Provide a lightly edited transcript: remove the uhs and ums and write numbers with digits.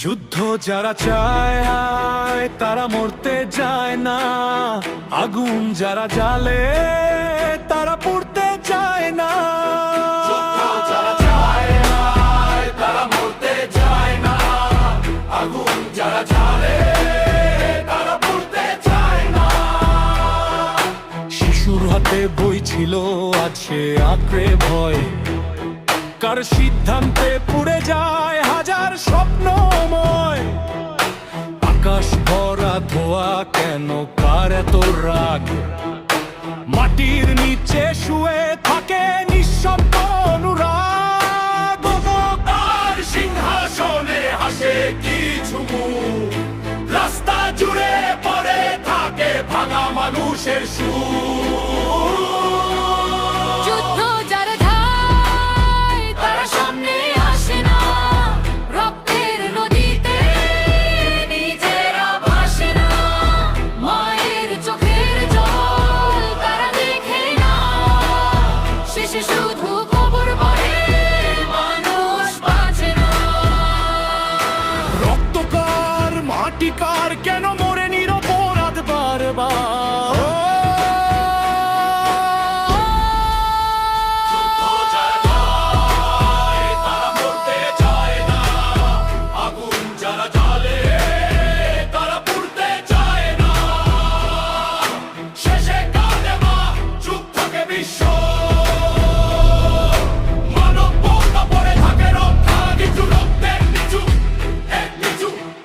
যুদ্ধ যারা চায় তারা মরতে যায় না, আগুন যারা জ্বালে তারা পুড়তে চায় না। যুদ্ধ যারা চায় তারা মরতে চায় না, আগুন যারা জ্বালে তারা পুড়তে চায় না। শিশুর হাতে বই ছিল, আছে আঁকড়ে ভয়, কার সিদ্ধান্তে পুড়ে যায় হাজার স্বপ্নময়। আকাশ ভরা ধোয়া, কেন কার এত রাগ, মাটির নিচে শুয়ে থাকে নিঃশব্দ অনুরাগ। তার সিংহাসনে হাসে কিছু মুখ, রাস্তা জুড়ে পড়ে থাকে ভাঙা মানুষের সুর।